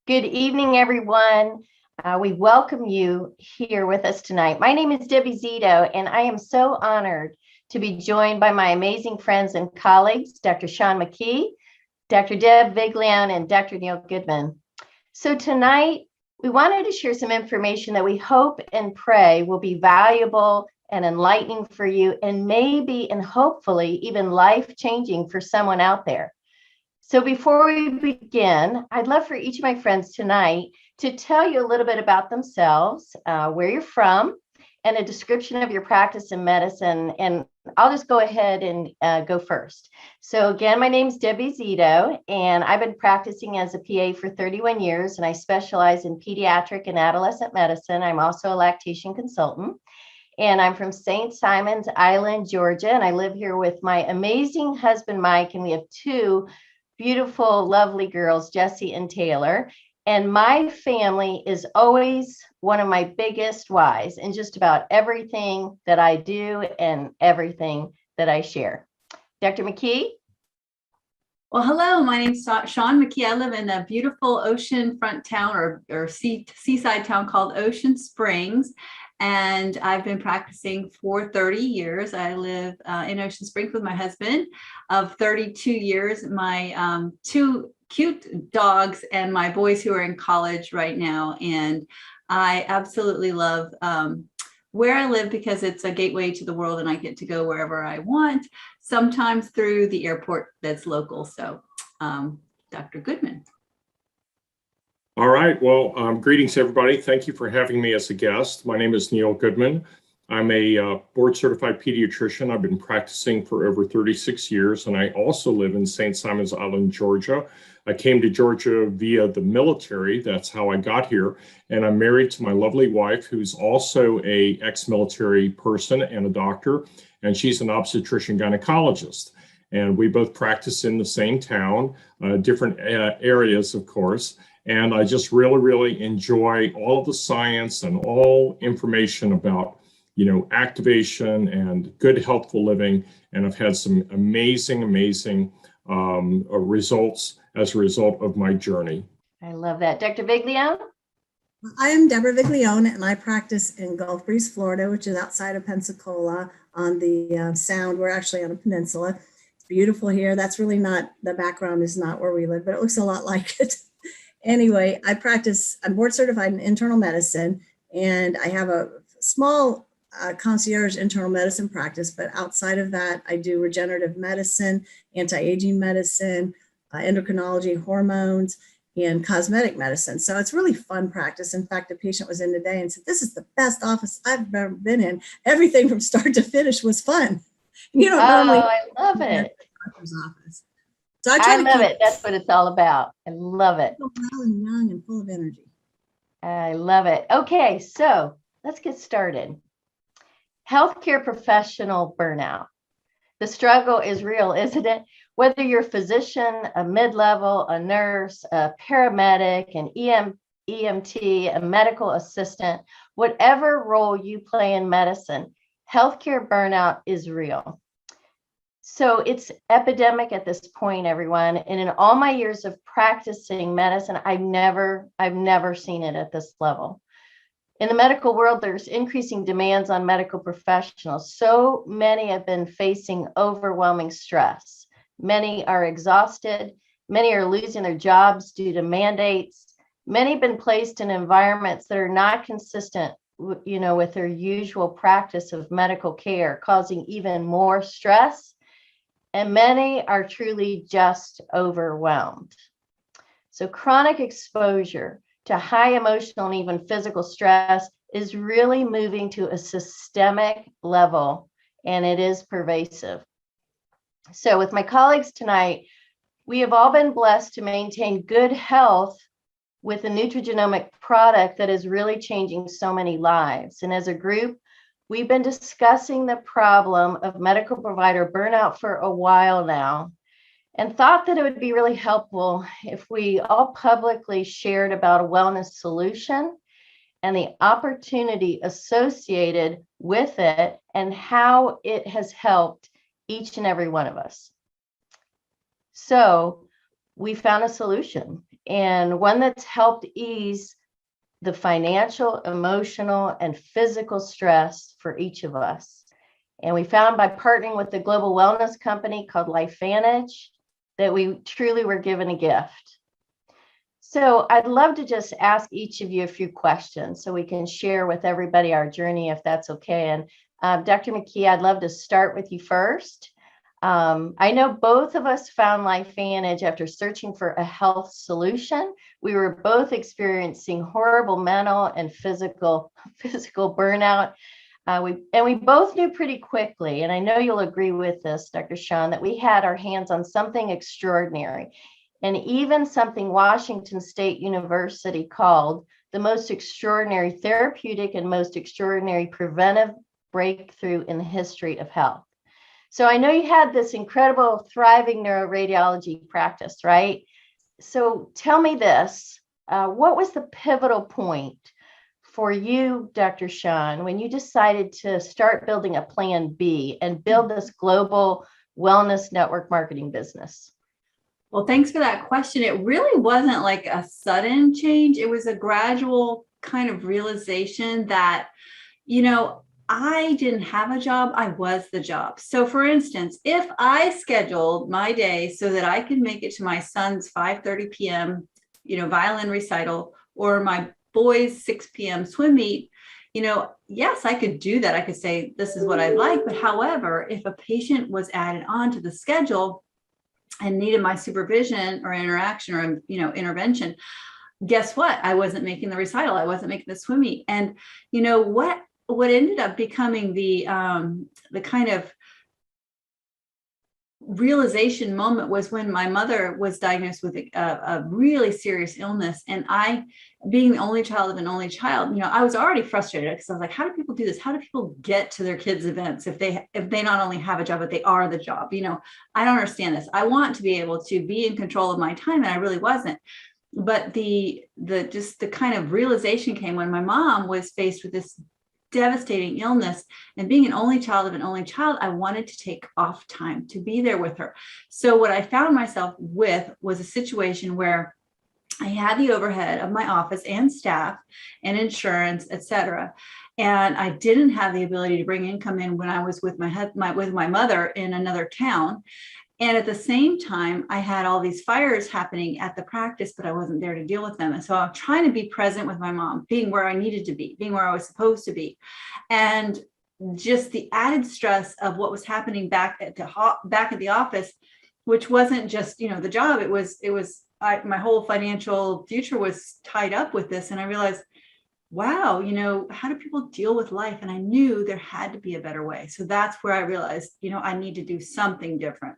Good evening, everyone. We welcome you here with us tonight. My name is Debbie Zito, and I am so honored to be joined by my amazing friends and colleagues, Dr. Sean McKee, Dr. Deb Viglione, and Dr. Neil Goodman. So tonight, we wanted to share some information that we hope and pray will be valuable and enlightening for you, and maybe and hopefully even life-changing for someone out there. So before we begin, I'd love for each of my friends tonight to tell you a little bit about themselves, where you're from, and a description of your practice in medicine. And I'll just go ahead and go first. So again, my name is Debbie Zito, and I've been practicing as a PA for 31 years, and I specialize in pediatric and adolescent medicine. I'm also a lactation consultant. And I'm from St. Simons Island, Georgia, and I live here with my amazing husband, Mike, and we have two beautiful, lovely girls, Jessie and Taylor. And my family is always one of my biggest whys in just about everything that I do and everything that I share. Dr. McKee? Well, hello, my name's Sean McKee. I live in a beautiful oceanfront town or seaside town called Ocean Springs. And I've been practicing for 30 years. I live in Ocean Springs with my husband of 32 years, my two cute dogs, and my boys who are in college right now. And I absolutely love where I live because it's a gateway to the world and I get to go wherever I want, sometimes through the airport that's local. So Dr. Goodman. All right. Well, greetings, everybody. Thank you for having me as a guest. My name is Neil Goodman. I'm a board-certified pediatrician. I've been practicing for over 36 years, and I also live in St. Simons Island, Georgia. I came to Georgia via the military. That's how I got here. And I'm married to my lovely wife, who's also a ex-military person and a doctor, and she's an obstetrician gynecologist. And we both practice in the same town, different areas, of course. And I just really enjoy all of the science and all information about, activation and good healthful living. And I've had some amazing results as a result of my journey. I love that. Dr. Viglione? I am Deborah Viglione, and I practice in Gulf Breeze, Florida, which is outside of Pensacola on the Sound. We're actually on a peninsula. It's beautiful here. That's really not, the background is not where we live, but it looks a lot like it. Anyway, I'm board certified in internal medicine, and I have a small concierge internal medicine practice, but outside of that, I do regenerative medicine, anti-aging medicine, endocrinology, hormones, and cosmetic medicine. So it's really fun practice. In fact, a patient was in today and said, "This is the best office I've ever been in. Everything from start to finish was fun." Normally I love it. Doctor's office. So I love it. That's what it's all about. I love it. Well and young and full of energy. I love it. Okay, so let's get started. Healthcare professional burnout. The struggle is real, isn't it? Whether you're a physician, a mid-level, a nurse, a paramedic, an EMT, a medical assistant, whatever role you play in medicine, healthcare burnout is real. So it's epidemic at this point, everyone. And in all my years of practicing medicine, I've never seen it at this level. In the medical world, there's increasing demands on medical professionals. So many have been facing overwhelming stress. Many are exhausted. Many are losing their jobs due to mandates. Many have been placed in environments that are not consistent, with their usual practice of medical care, causing even more stress. And many are truly just overwhelmed. So chronic exposure to high emotional and even physical stress is really moving to a systemic level, and it is pervasive. So with my colleagues tonight, we have all been blessed to maintain good health with a nutrigenomic product that is really changing so many lives. And as a group, we've been discussing the problem of medical provider burnout for a while now, and thought that it would be really helpful if we all publicly shared about a wellness solution and the opportunity associated with it and how it has helped each and every one of us. So we found a solution, and one that's helped ease the financial, emotional, and physical stress for each of us. And we found by partnering with a global wellness company called LifeVantage that we truly were given a gift. So I'd love to just ask each of you a few questions so we can share with everybody our journey, if that's okay. And Dr. McKee, I'd love to start with you first. I know both of us found LifeVantage after searching for a health solution. We were both experiencing horrible mental and physical burnout. We both knew pretty quickly, and I know you'll agree with this, Dr. Sean, that we had our hands on something extraordinary, and even something Washington State University called the most extraordinary therapeutic and most extraordinary preventive breakthrough in the history of health. So I know you had this incredible, thriving neuroradiology practice, right? So tell me this, what was the pivotal point for you, Dr. Sean, when you decided to start building a plan B and build this global wellness network marketing business? Well, thanks for that question. It really wasn't like a sudden change. It was a gradual kind of realization that, I didn't have a job, I was the job. So for instance, if I scheduled my day so that I could make it to my son's 5:30 p.m., violin recital, or my boys' 6 p.m. swim meet, yes, I could do that. I could say, this is what I'd like. But however, if a patient was added on to the schedule and needed my supervision or interaction or, intervention, guess what? I wasn't making the recital. I wasn't making the swim meet. And what ended up becoming the kind of realization moment was when my mother was diagnosed with a really serious illness. And I, being the only child of an only child, I was already frustrated because I was like, how do people do this? How do people get to their kids' events if they not only have a job, but they are the job? I don't understand this. I want to be able to be in control of my time, and I really wasn't. But the kind of realization came when my mom was faced with this devastating illness, and being an only child of an only child, I wanted to take off time to be there with her. So what I found myself with was a situation where I had the overhead of my office and staff and insurance, et cetera. And I didn't have the ability to bring income in when I was with my mother in another town. And at the same time, I had all these fires happening at the practice, but I wasn't there to deal with them. And so I'm trying to be present with my mom, being where I needed to be, being where I was supposed to be. And just the added stress of what was happening back at the office, which wasn't just, the job, it was my whole financial future was tied up with this. And I realized, wow, how do people deal with life? And I knew there had to be a better way. So that's where I realized, I need to do something different.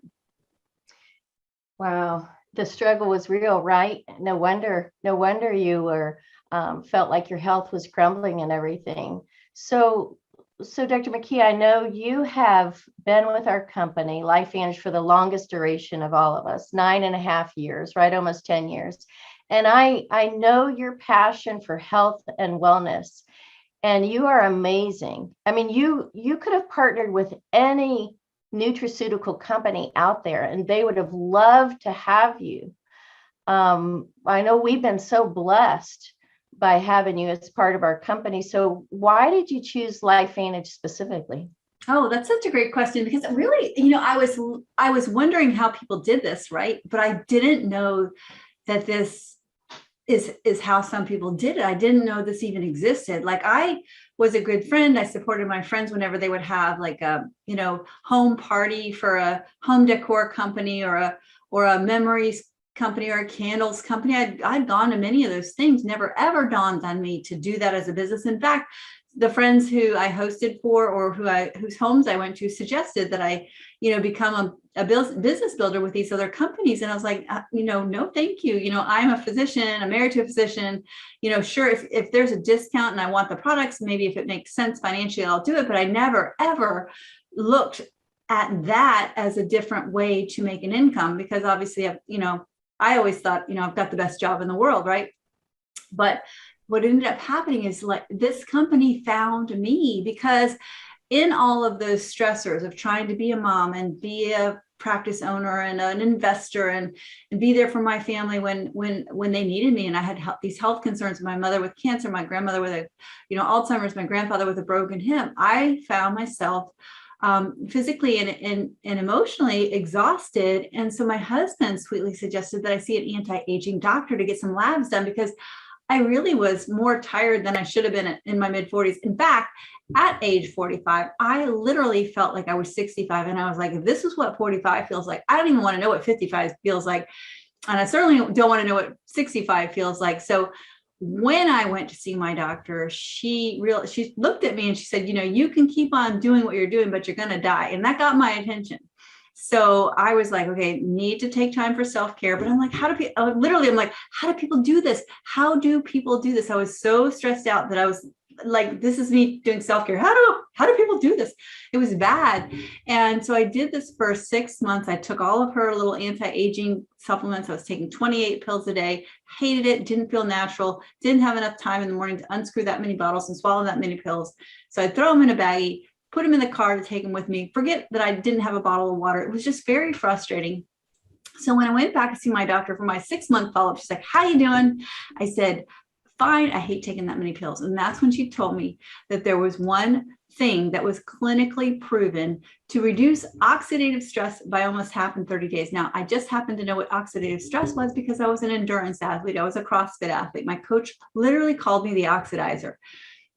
Wow, the struggle was real, right? No wonder you were felt like your health was crumbling and everything. So Dr. McKee, I know you have been with our company, LifeVantage, for the longest duration of all of us, 9.5 years, right? Almost 10 years. And I know your passion for health and wellness, and you are amazing. I mean, you could have partnered with any nutraceutical company out there, and they would have loved to have you. I know we've been so blessed by having you as part of our company. So why did you choose LifeVantage specifically? Oh, that's such a great question, because really, I was wondering how people did this, right? But I didn't know that this is how some people did it. I didn't know this even existed. Like, I was a good friend. I supported my friends whenever they would have like a, home party for a home decor company or a memories company or a candles company. I'd gone to many of those things. Never ever dawned on me to do that as a business. In fact, the friends who I hosted for, or whose homes I went to, suggested that I, become a business builder with these other companies. And I was like, no, thank you. I'm a physician, I'm married to a physician, sure. If there's a discount and I want the products, maybe if it makes sense financially, I'll do it. But I never, ever looked at that as a different way to make an income, because obviously, I always thought, I've got the best job in the world. Right. But what ended up happening is, like, this company found me, because in all of those stressors of trying to be a mom and be a practice owner and an investor and be there for my family when they needed me. And I had these health concerns, my mother with cancer, my grandmother with Alzheimer's, my grandfather with a broken hip. I found myself physically and emotionally exhausted. And so my husband sweetly suggested that I see an anti-aging doctor to get some labs done, because I really was more tired than I should have been in my mid 40s. In fact, at age 45, I literally felt like I was 65. And I was like, if this is what 45 feels like, I don't even want to know what 55 feels like. And I certainly don't want to know what 65 feels like. So when I went to see my doctor, she looked at me and she said, you can keep on doing what you're doing, but you're going to die. And that got my attention. So I was like, okay, need to take time for self-care. But I'm like, how do people do this? How do people do this? I was so stressed out that I was like, this is me doing self-care. How do people do this? It was bad. And so I did this for 6 months. I took all of her little anti-aging supplements. I was taking 28 pills a day, hated it, didn't feel natural, didn't have enough time in the morning to unscrew that many bottles and swallow that many pills. So I'd throw them in a baggie, put them in the car to take them with me, forget that I didn't have a bottle of water. It was just very frustrating. So when I went back to see my doctor for my 6-month follow-up, she's like, how you doing? I said, fine, I hate taking that many pills. And that's when she told me that there was one thing that was clinically proven to reduce oxidative stress by almost half in 30 days. Now, I just happened to know what oxidative stress was because I was an endurance athlete. I was a CrossFit athlete. My coach literally called me the oxidizer.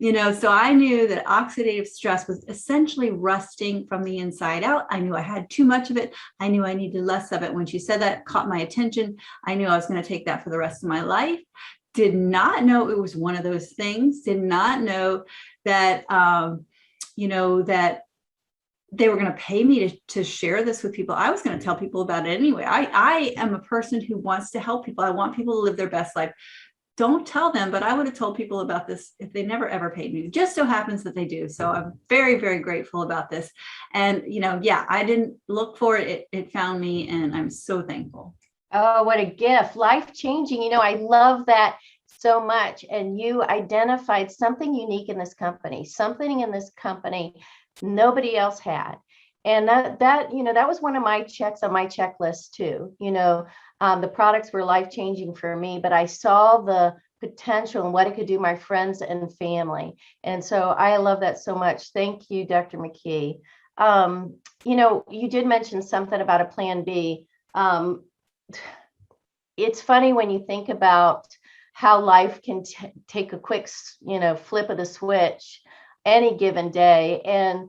So I knew that oxidative stress was essentially rusting from the inside out. I knew I had too much of it. I knew I needed less of it. When she said that, it caught my attention. I knew I was going to take that for the rest of my life. Did not know it was one of those things. Did not know that, that they were going to pay me to share this with people. I was going to tell people about it anyway. I am a person who wants to help people. I want people to live their best life. Don't tell them, but I would have told people about this if they never ever paid me. It just so happens that they do. So I'm very, very grateful about this. And, I didn't look for it. It found me, and I'm so thankful. Oh, what a gift. Life-changing. I love that so much. And you identified something unique in this company, nobody else had. And that was one of my checks on my checklist too. The products were life-changing for me, but I saw the potential and what it could do my friends and family. And so I love that so much. Thank you, Dr. McKee. You did mention something about a plan B. It's funny when you think about how life can take a quick, flip of the switch any given day. And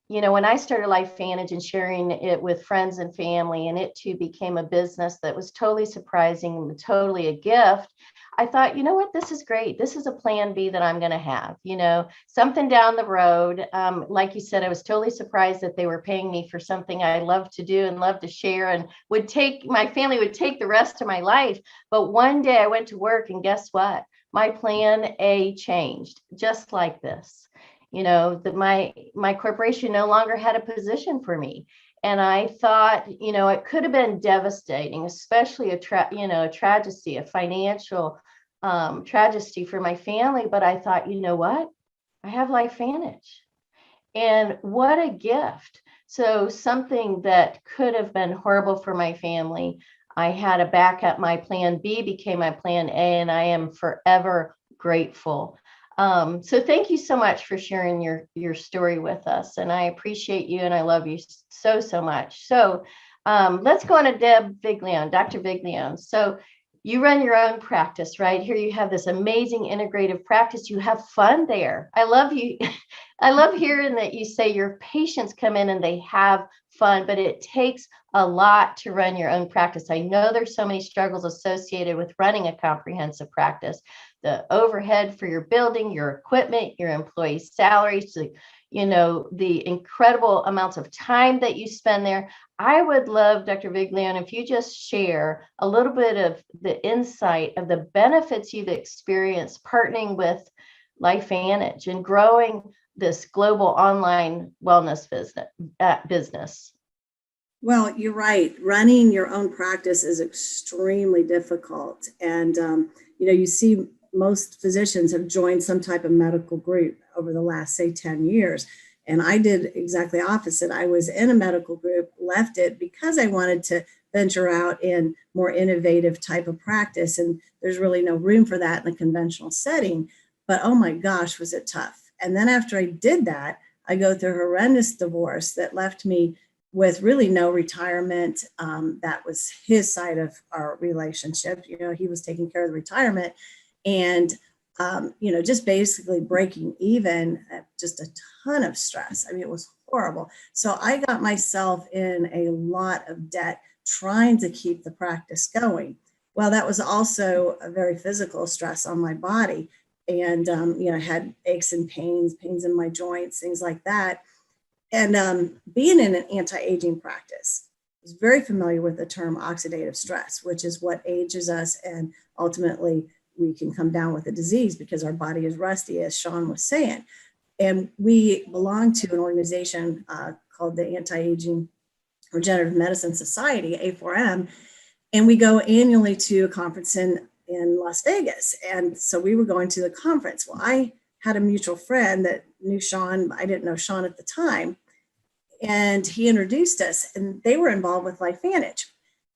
when I started LifeVantage and sharing it with friends and family, and it too became a business that was totally surprising, totally a gift, I thought, what, this is great. This is a plan B that I'm going to have, something down the road. Like you said, I was totally surprised that they were paying me for something I love to do and love to share, and my family would take the rest of my life. But one day I went to work, and guess what? My plan A changed just like this. That my corporation no longer had a position for me. And I thought, it could have been devastating, especially a tragedy, a financial tragedy for my family. But I thought, what? I have LifeVantage. And what a gift. So something that could have been horrible for my family, I had a backup. My plan B became my plan A, and I am forever grateful. So thank you so much for sharing your story with us. And I appreciate you, and I love you so, so much. So let's go on to Dr. Viglione. So you run your own practice, right? Here you have this amazing integrative practice. You have fun there. I love you. I love hearing that you say your patients come in and they have fun, but it takes a lot to run your own practice. I know there's so many struggles associated with running a comprehensive practice. The overhead for your building, your equipment, your employees' salaries, the incredible amounts of time that you spend there. I would love, Dr. Viglione, if you just share a little bit of the insight of the benefits you've experienced partnering with LifeVantage and growing this global online wellness business. Well, you're right. Running your own practice is extremely difficult. And, you see most physicians have joined some type of medical group over the last, say, 10 years. And I did exactly opposite. I was in a medical group, left it because I wanted to venture out in more innovative type of practice. And there's really no room for that in a conventional setting. But oh my gosh, was it tough. And then after I did that, I go through a horrendous divorce that left me with really no retirement. That was his side of our relationship. You know, he was taking care of the retirement and, you know, just basically breaking even, just a ton of stress. I mean, it was horrible. So I got myself in a lot of debt trying to keep the practice going. Well, that was also a very physical stress on my body. And, you know, I had aches and pains in my joints, things like that. And being in an anti-aging practice, I was very familiar with the term oxidative stress, which is what ages us. And ultimately, we can come down with a disease because our body is rusty, as Sean was saying. And we belong to an organization called the Anti-Aging Regenerative Medicine Society, A4M, and we go annually to a conference in Las Vegas. And so we were going to the conference. Well, I had a mutual friend that knew Sean. I didn't know Sean at the time. And he introduced us, and they were involved with LifeVantage.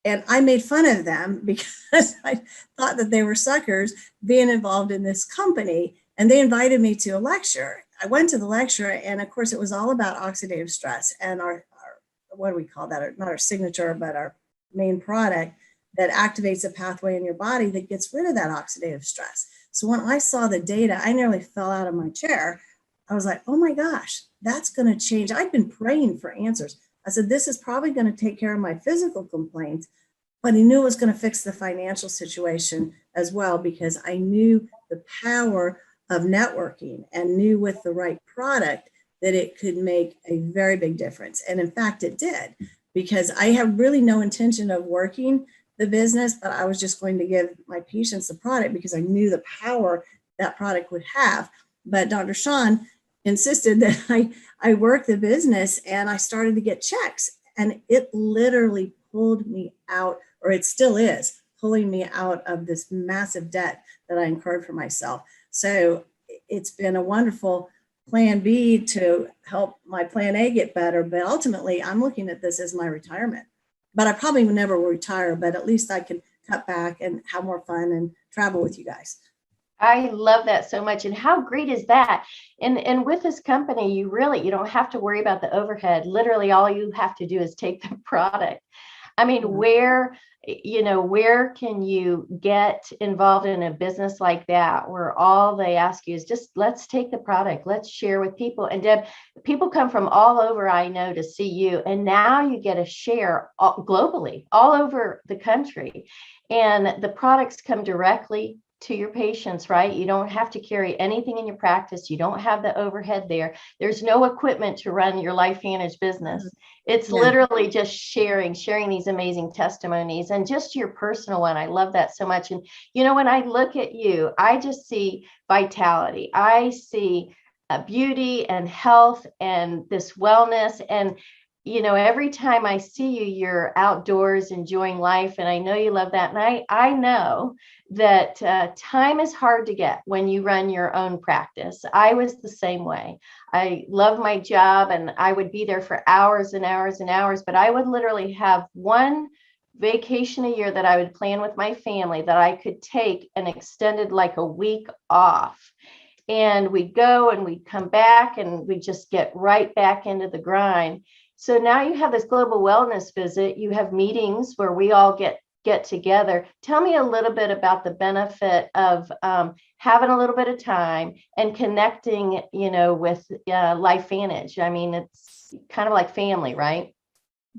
And I made fun of them because I thought that they were suckers being involved in this company. And they invited me to a lecture. I went to the lecture, and of course, it was all about oxidative stress and our what do we call that? Not our signature, but our main product that activates a pathway in your body that gets rid of that oxidative stress. So when I saw the data, I nearly fell out of my chair. I was like, oh my gosh, that's going to change. I've been praying for answers. I said, this is probably going to take care of my physical complaints, but I knew it was going to fix the financial situation as well, because I knew the power of networking and knew with the right product that it could make a very big difference. And in fact, it did, because I have really no intention of working the business, but I was just going to give my patients the product because I knew the power that product would have. But Dr. Sean insisted that I work the business, and I started to get checks, and it literally pulled me out, or it still is pulling me out of this massive debt that I incurred for myself. So it's been a wonderful plan B to help my plan A get better. But ultimately, I'm looking at this as my retirement. But I probably would never retire, but at least I can cut back and have more fun and travel with you guys. I love that so much. And how great is that? And with this company, you don't have to worry about the overhead. Literally, all you have to do is take the product. I mean, where can you get involved in a business like that, where all they ask you is just, let's take the product, let's share with people. And Deb, people come from all over, I know, to see you. And now you get a share globally, all over the country. And the products come directly to your patients, right? You don't have to carry anything in your practice. You don't have the overhead there. There's no equipment to run your LifeVantage business. It's literally just sharing these amazing testimonies, and just your personal one. I love that so much. And, when I look at you, I just see vitality. I see beauty and health and this wellness. And, every time I see you, you're outdoors enjoying life. And I know you love that. And I know that time is hard to get when you run your own practice. I was the same way. I love my job, and I would be there for hours and hours and hours, but I would literally have one vacation a year that I would plan with my family that I could take an extended, like a week off. And we'd go and we'd come back and we'd just get right back into the grind. So now you have this global wellness visit. You have meetings where we all get together. Tell me a little bit about the benefit of having a little bit of time and connecting, with LifeVantage. I mean, it's kind of like family, right?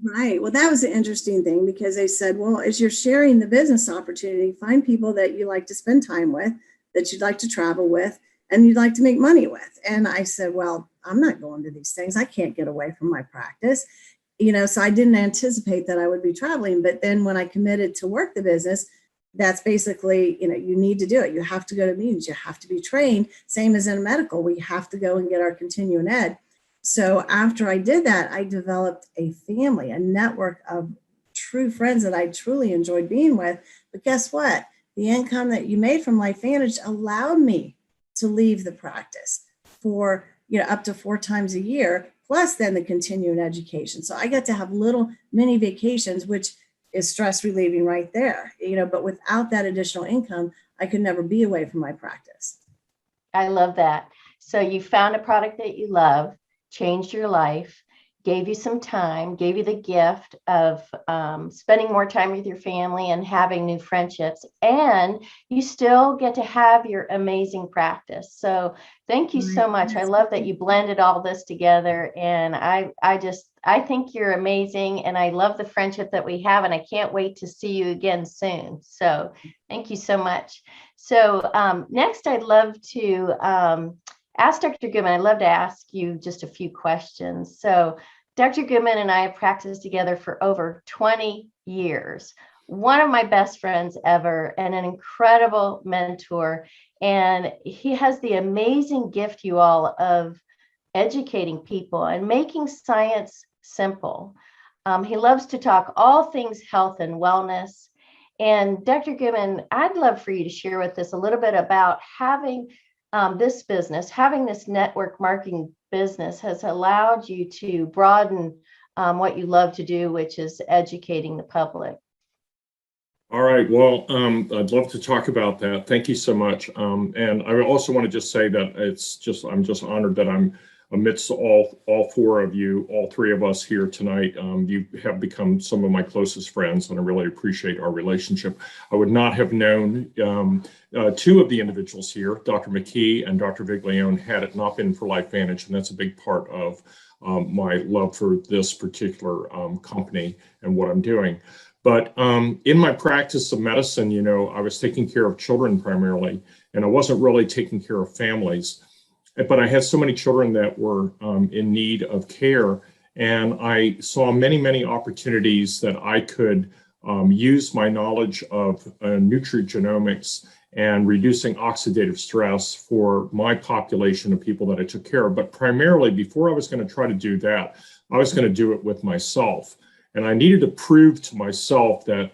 Right. Well, that was an interesting thing, because they said, well, as you're sharing the business opportunity, find people that you like to spend time with, that you'd like to travel with, and you'd like to make money with. And I said, well, I'm not going to these things. I can't get away from my practice. So I didn't anticipate that I would be traveling. But then when I committed to work the business, that's basically, you need to do it. You have to go to meetings. You have to be trained. Same as in medical, we have to go and get our continuing ed. So after I did that, I developed a family, a network of true friends that I truly enjoyed being with. But guess what? The income that you made from LifeVantage allowed me to leave the practice for up to 4 times a year, plus then the continuing education. So I get to have little mini vacations, which is stress relieving right there, but without that additional income, I could never be away from my practice. I love that. So you found a product that you love, changed your life, gave you some time, gave you the gift of spending more time with your family and having new friendships, and you still get to have your amazing practice. So thank you so much. I love that you blended all this together, and I think you're amazing, and I love the friendship that we have, and I can't wait to see you again soon. So thank you so much. So next, I'd love to ask Dr. Goodman. I'd love to ask you just a few questions. So Dr. Goodman and I have practiced together for over 20 years. One of my best friends ever and an incredible mentor. And he has the amazing gift, you all, of educating people and making science simple. He loves to talk all things health and wellness. And Dr. Goodman, I'd love for you to share with us a little bit about having this business, having this network marketing business has allowed you to broaden what you love to do, which is educating the public. All right. Well, I'd love to talk about that. Thank you so much. And I also want to just say that I'm just honored that I'm amidst all 4 of you, all 3 of us here tonight. You have become some of my closest friends, and I really appreciate our relationship. I would not have known 2 of the individuals here, Dr. McKee and Dr. Viglione, had it not been for LifeVantage, and that's a big part of my love for this particular company and what I'm doing. But in my practice of medicine, I was taking care of children primarily, and I wasn't really taking care of families. But I had so many children that were in need of care, and I saw many, many opportunities that I could use my knowledge of nutrigenomics and reducing oxidative stress for my population of people that I took care of. But primarily, before I was going to try to do that, I was going to do it with myself. And I needed to prove to myself that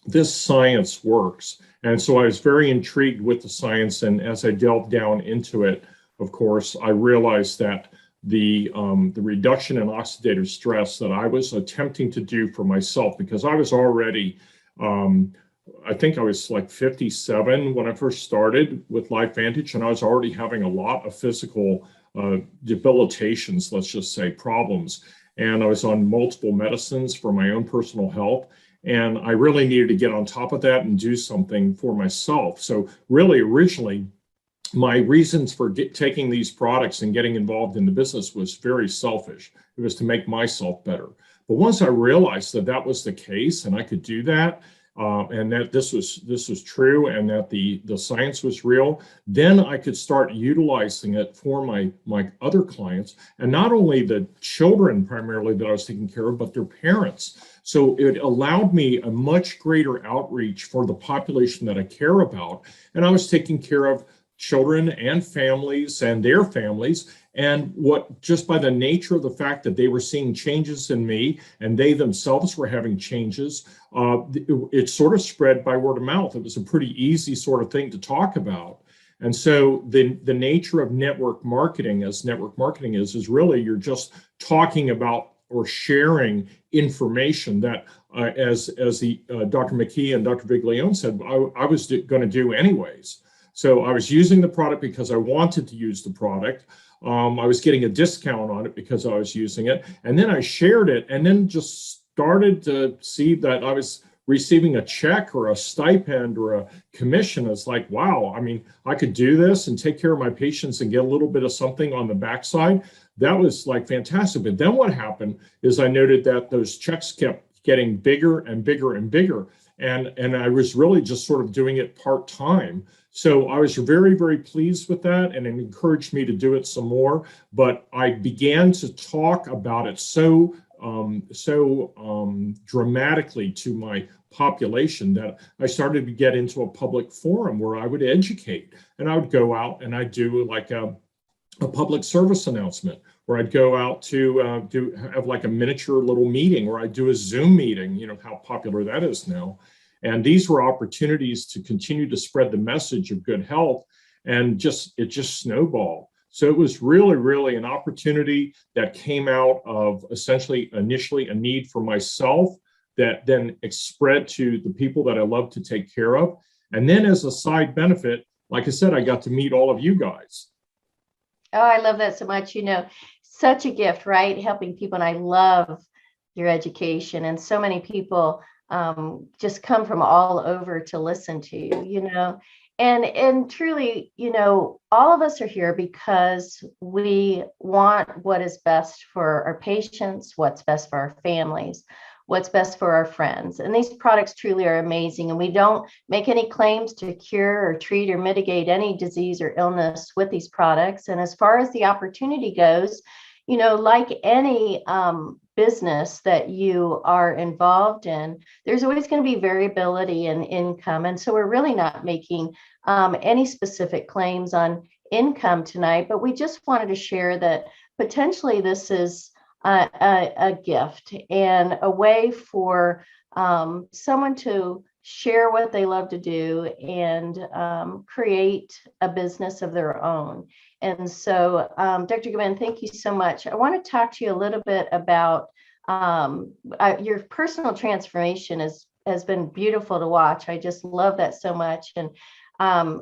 this science works. And so I was very intrigued with the science. And as I delved down into it, of course, I realized that the reduction in oxidative stress that I was attempting to do for myself, because I was already, I think I was like 57 when I first started with LifeVantage, and I was already having a lot of physical debilitations, let's just say, problems. And I was on multiple medicines for my own personal health. And I really needed to get on top of that and do something for myself. So really, originally, my reasons for taking these products and getting involved in the business was very selfish. It was to make myself better. But once I realized that that was the case and I could do that, and that this was true, and that the science was real, then I could start utilizing it for my other clients, and not only the children primarily that I was taking care of, but their parents. So it allowed me a much greater outreach for the population that I care about, and I was taking care of children and families and their families. And what, just by the nature of the fact that they were seeing changes in me and they themselves were having changes, it sort of spread by word of mouth. It was a pretty easy sort of thing to talk about. And so the nature of network marketing, as network marketing is really you're just talking about or sharing information that, as Dr. McKee and Dr. Viglione said, I was going to do anyways. So I was using the product because I wanted to use the product. I was getting a discount on it because I was using it. And then I shared it and then just started to see that I was receiving a check or a stipend or a commission. It's like, wow, I mean, I could do this and take care of my patients and get a little bit of something on the backside. That was like fantastic. But then what happened is I noted that those checks kept getting bigger and bigger and bigger. And I was really just sort of doing it part-time. So I was very, very pleased with that, and it encouraged me to do it some more. But I began to talk about it so dramatically to my population that I started to get into a public forum where I would educate, and I would go out and I'd do like a public service announcement, where I'd go out to have like a miniature little meeting, or I'd do a Zoom meeting, you know how popular that is now. And these were opportunities to continue to spread the message of good health, and it just snowballed. So it was really, really an opportunity that came out of essentially initially a need for myself that then spread to the people that I love to take care of. And then as a side benefit, like I said, I got to meet all of you guys. Oh, I love that so much. Such a gift, right? Helping people. And I love your education. And so many people just come from all over to listen to you, And truly, all of us are here because we want what is best for our patients, what's best for our families, what's best for our friends. And these products truly are amazing. And we don't make any claims to cure or treat or mitigate any disease or illness with these products. And as far as the opportunity goes, like any business that you are involved in, there's always going to be variability in income. And so we're really not making any specific claims on income tonight, but we just wanted to share that potentially this is a gift and a way for someone to share what they love to do and create a business of their own. And so, Dr. Goodman, thank you so much. I want to talk to you a little bit about your personal transformation has been beautiful to watch. I just love that so much. And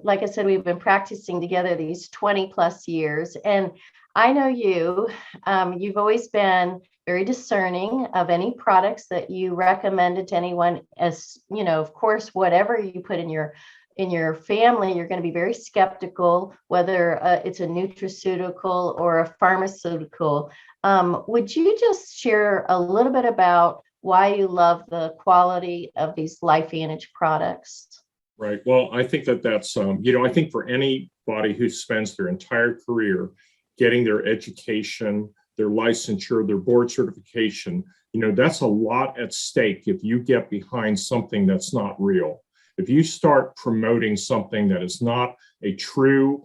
like I said, we've been practicing together these 20 plus years. And I know you've always been very discerning of any products that you recommended to anyone. As of course, whatever you put in your family, you're going to be very skeptical whether it's a nutraceutical or a pharmaceutical. Would you just share a little bit about why you love the quality of these LifeVantage products? Right. Well, I think that's, I think for anybody who spends their entire career getting their education, their licensure, their board certification, that's a lot at stake if you get behind something that's not real. If you start promoting something that is not a true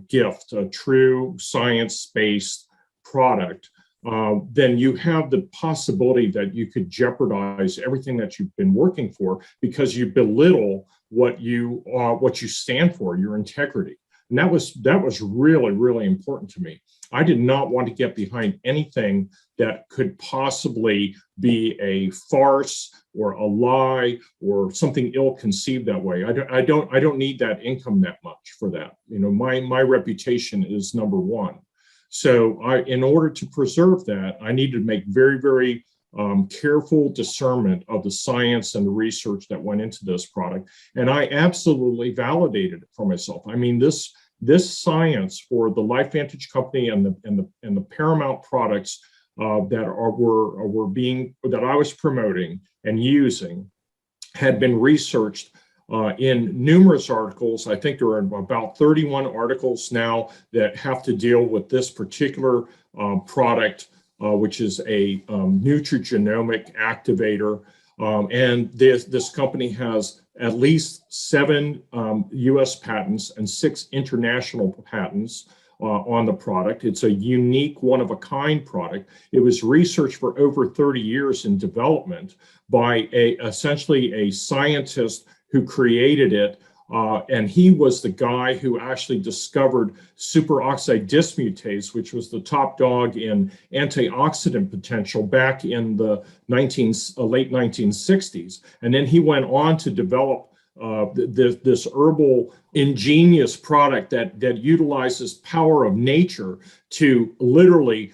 gift, a true science-based product, then you have the possibility that you could jeopardize everything that you've been working for because you belittle what you stand for, your integrity. And that was really, really important to me. I did not want to get behind anything that could possibly be a farce or a lie or something ill-conceived that way. I don't need that income that much for that. My reputation is number one. So in order to preserve that, I need to make very, very careful discernment of the science and the research that went into this product. And I absolutely validated it for myself. I mean, this science for the LifeVantage company and the Paramount products that I was promoting and using had been researched in numerous articles. I think there are about 31 articles now that have to deal with this particular product, which is a nutrigenomic activator. And this company has at least 7 US patents and 6 international patents on the product. It's a unique, one-of-a-kind product. It was researched for over 30 years in development by essentially a scientist who created it. And he was the guy who actually discovered superoxide dismutase, which was the top dog in antioxidant potential back in the late 1960s. And then he went on to develop this herbal ingenious product that utilizes power of nature to literally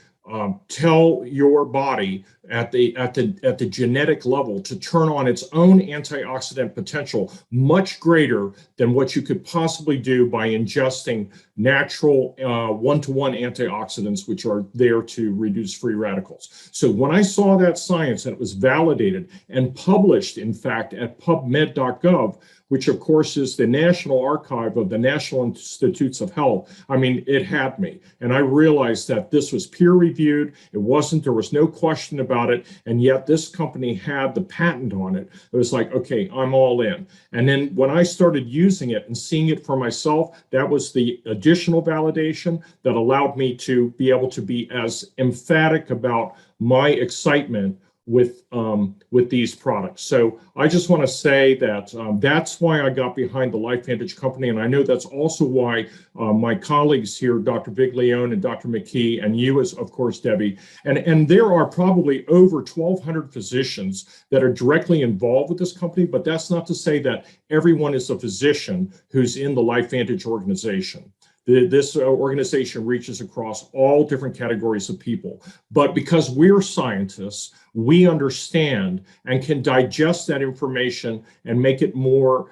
tell your body at the genetic level to turn on its own antioxidant potential much greater than what you could possibly do by ingesting natural one-to-one antioxidants, which are there to reduce free radicals. So when I saw that science and it was validated and published, in fact, at PubMed.gov, which of course is the National Archive of the National Institutes of Health, I mean, it had me. And I realized that this was peer reviewed. There was no question about it. And yet this company had the patent on it. It was like, okay, I'm all in. And then when I started using it and seeing it for myself, that was the additional validation that allowed me to be able to be as emphatic about my excitement with these products. So I just want to say that that's why I got behind the LifeVantage company, and I know that's also why my colleagues here, Dr. Viglione and Dr. McKee, and you, as of course, Debbie, and there are probably over 1,200 physicians that are directly involved with this company, but that's not to say that everyone is a physician who's in the LifeVantage organization. This organization reaches across all different categories of people. But because we're scientists, we understand and can digest that information and make it more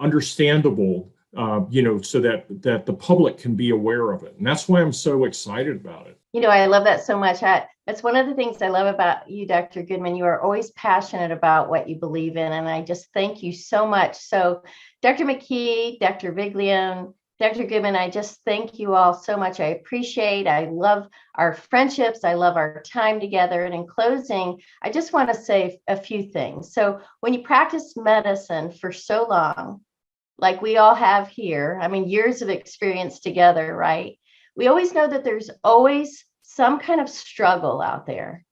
understandable, so that the public can be aware of it. And that's why I'm so excited about it. I love that so much. That's one of the things I love about you, Dr. Goodman. You are always passionate about what you believe in. And I just thank you so much. So Dr. McKee, Dr. Viglione, Dr. Goodman, I just thank you all so much. I love our friendships. I love our time together. And in closing, I just want to say a few things. So when you practice medicine for so long, like we all have here, years of experience together, right? We always know that there's always some kind of struggle out there.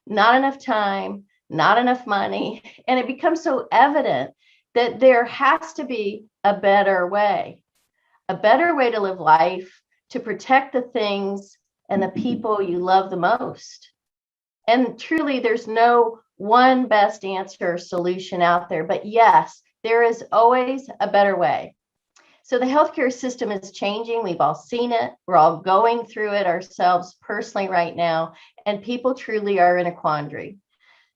Not enough time, not enough money. And it becomes so evident that there has to be a better way to live life, to protect the things and the people you love the most. And truly, there's no one best answer or solution out there, but yes, there is always a better way. So the healthcare system is changing. We've all seen it. We're all going through it ourselves personally right now, and people truly are in a quandary.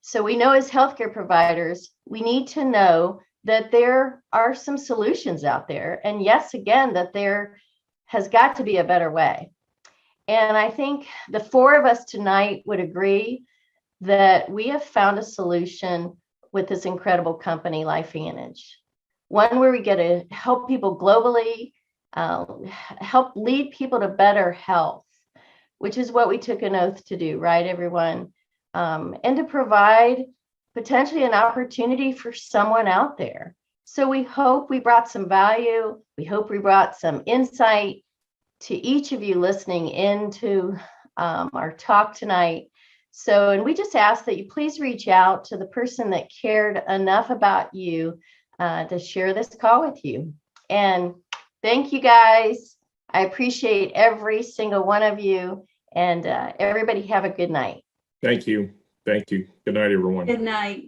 So we know as healthcare providers, we need to know that there are some solutions out there. And yes, again, that there has got to be a better way. And I think the four of us tonight would agree that we have found a solution with this incredible company, LifeVantage. One where we get to help people globally, help lead people to better health, which is what we took an oath to do, right, everyone? And to provide potentially an opportunity for someone out there. So we hope we brought some value. We hope we brought some insight to each of you listening into our talk tonight. So, and we just ask that you please reach out to the person that cared enough about you to share this call with you. And thank you guys. I appreciate every single one of you, and everybody have a good night. Thank you. Thank you. Good night, everyone. Good night.